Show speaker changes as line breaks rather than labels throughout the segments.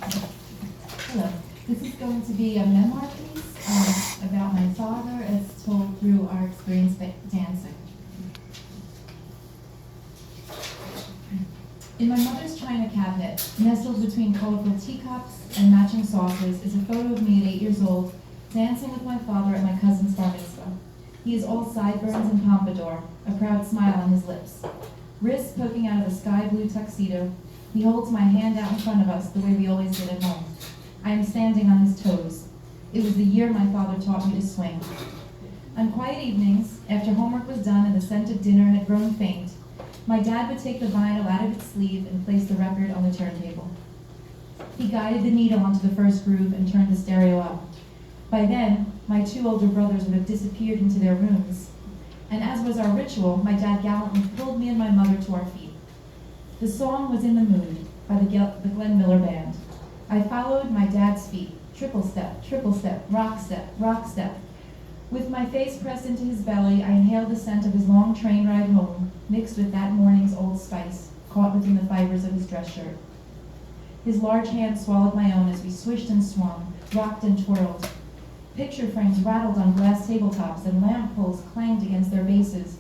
Hello. This is going to be a memoir piece about my father as told through our experience dancing. In my mother's china cabinet, nestled between colorful teacups and matching saucers, is a photo of me at 8 years old, dancing with my father at my cousin's bar mitzvah. He is all sideburns and pompadour, a proud smile on his lips. Wrists poking out of a sky blue tuxedo, he holds my hand out in front of us the way we always did at home. I am standing on his toes. It was the year my father taught me to swing. On quiet evenings, after homework was done and the scent of dinner had grown faint, my dad would take the vinyl out of its sleeve and place the record on the turntable. He guided the needle onto the first groove and turned the stereo up. By then, my 2 older brothers would have disappeared into their rooms. And as was our ritual, my dad gallantly pulled me and my mother to our feet. The song was In the Mood by the Glenn Miller Band. I followed my dad's feet, triple step, rock step. With my face pressed into his belly, I inhaled the scent of his long train ride home, mixed with that morning's Old Spice, caught within the fibers of his dress shirt. His large hand swallowed my own as we swished and swung, rocked and twirled. Picture frames rattled on glass tabletops and lamp poles clanged against their bases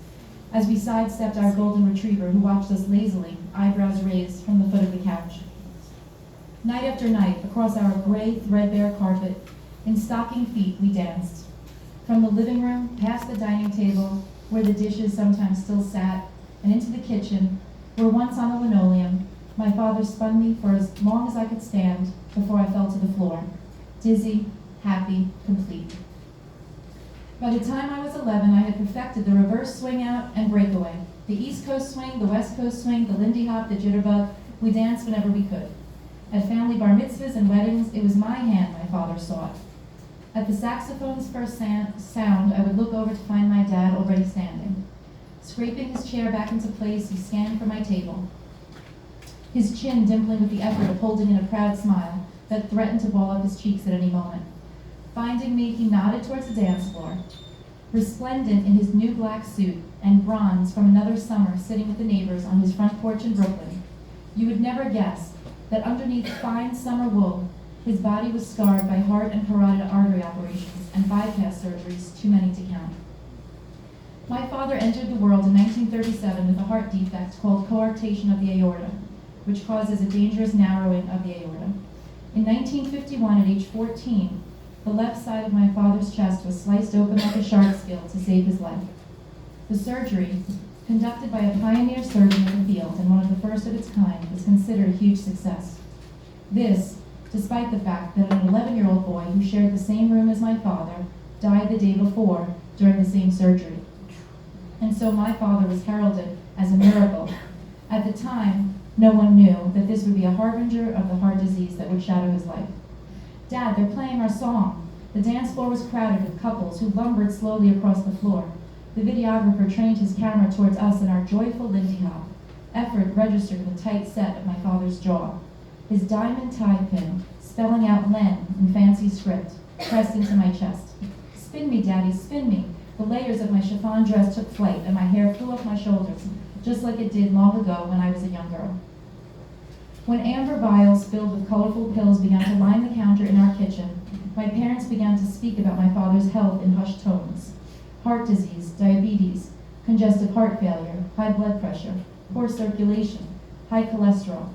as we sidestepped our golden retriever who watched us lazily, eyebrows raised, from the foot of the couch. Night after night, across our gray, threadbare carpet, in stocking feet, we danced. From the living room, past the dining table, where the dishes sometimes still sat, and into the kitchen, where once on the linoleum, my father spun me for as long as I could stand before I fell to the floor, dizzy, happy, complete. By the time I was 11, I had perfected the reverse swing out and breakaway. The East Coast swing, the West Coast swing, the Lindy Hop, the jitterbug. We danced whenever we could. At family bar mitzvahs and weddings, it was my hand my father sought. At the saxophone's first sound, I would look over to find my dad already standing. Scraping his chair back into place, he scanned for my table, his chin dimpling with the effort of holding in a proud smile that threatened to ball up his cheeks at any moment. Finding me, he nodded towards the dance floor. Resplendent in his new black suit and bronze from another summer sitting with the neighbors on his front porch in Brooklyn, you would never guess that underneath fine summer wool, his body was scarred by heart and carotid artery operations and bypass surgeries too many to count. My father entered the world in 1937 with a heart defect called coarctation of the aorta, which causes a dangerous narrowing of the aorta. In 1951, at age 14, the left side of my father's chest was sliced open like a shark's gill to save his life. The surgery, conducted by a pioneer surgeon in the field and one of the first of its kind, was considered a huge success. This, despite the fact that an 11-year-old boy who shared the same room as my father died the day before during the same surgery. And so my father was heralded as a miracle. At the time, no one knew that this would be a harbinger of the heart disease that would shadow his life. Dad, they're playing our song. The dance floor was crowded with couples who lumbered slowly across the floor. The videographer trained his camera towards us in our joyful Lindy Hop. Effort registered in the tight set of my father's jaw. His diamond tie pin, spelling out Len in fancy script, pressed into my chest. Spin me, Daddy, spin me. The layers of my chiffon dress took flight and my hair flew off my shoulders, just like it did long ago when I was a young girl. When amber vials filled with colorful pills began to line the counter in our kitchen, my parents began to speak about my father's health in hushed tones. Heart disease, diabetes, congestive heart failure, high blood pressure, poor circulation, high cholesterol.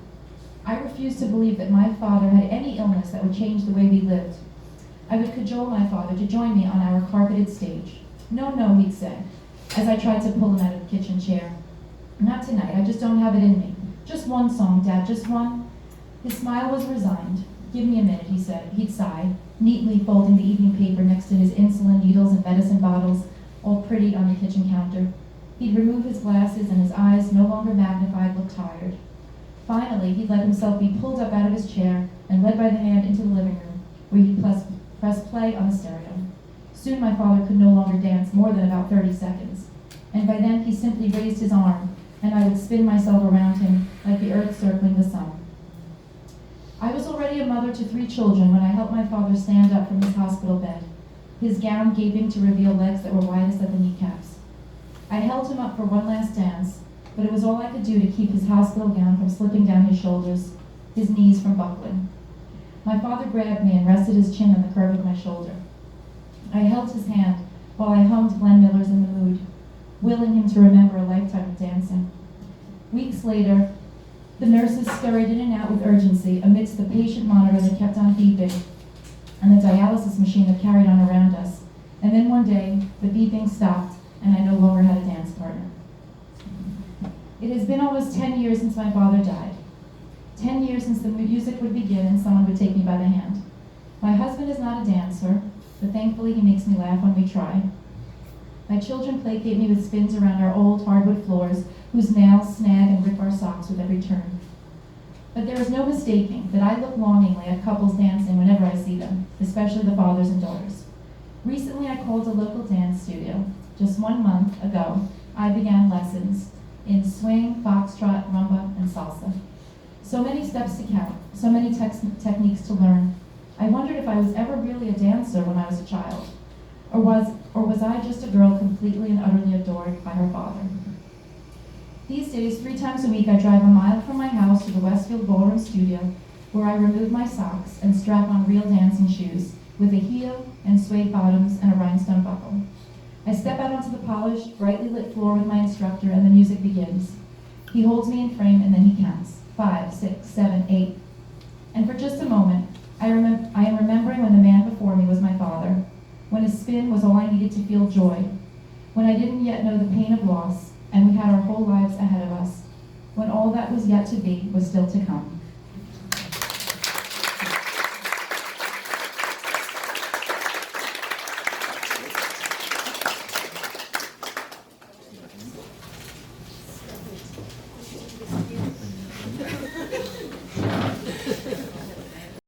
I refused to believe that my father had any illness that would change the way we lived. I would cajole my father to join me on our carpeted stage. No, no, he'd say, as I tried to pull him out of the kitchen chair. Not tonight, I just don't have it in me. Just one song, Dad, just one. His smile was resigned. Give me a minute, he said. He'd sigh, neatly folding the evening paper next to his insulin needles and medicine bottles, all pretty on the kitchen counter. He'd remove his glasses and his eyes, no longer magnified, looked tired. Finally, he'd let himself be pulled up out of his chair and led by the hand into the living room, where he'd press play on the stereo. Soon my father could no longer dance more than about 30 seconds, and by then he simply raised his arm, and I would spin myself around him like the earth circling the sun. I was already a mother to 3 children when I helped my father stand up from his hospital bed, his gown gaping to reveal legs that were widest at the kneecaps. I held him up for one last dance, but it was all I could do to keep his hospital gown from slipping down his shoulders, his knees from buckling. My father grabbed me and rested his chin on the curve of my shoulder. I held his hand while I hummed Glenn Miller's In the Mood, willing him to remember a lifetime of dancing. Weeks later, the nurses scurried in and out with urgency amidst the patient monitor that kept on beeping and the dialysis machine that carried on around us. And then one day, the beeping stopped and I no longer had a dance partner. It has been almost 10 years since my father died. 10 years since the music would begin and someone would take me by the hand. My husband is not a dancer, but thankfully he makes me laugh when we try. My children placate me with spins around our old hardwood floors, whose nails snag and rip our socks with every turn. But there is no mistaking that I look longingly at couples dancing whenever I see them, especially the fathers and daughters. Recently I called a local dance studio. Just 1 month ago, I began lessons in swing, foxtrot, rumba, and salsa. So many steps to count, so many techniques to learn. I wondered if I was ever really a dancer when I was a child, or was I just a girl completely and utterly adored by her father? These days, 3 times a week, I drive a mile from my house to the Westfield Ballroom Studio, where I remove my socks and strap on real dancing shoes with a heel and suede bottoms and a rhinestone buckle. I step out onto the polished, brightly lit floor with my instructor, and the music begins. He holds me in frame, and then he counts. 5, 6, 7, 8. And for just a moment, I am remembering when the man before me was my father, when a spin was all I needed to feel joy, when I didn't yet know the pain of loss, and we had our whole lives ahead of us, when all that was yet to be was still to come.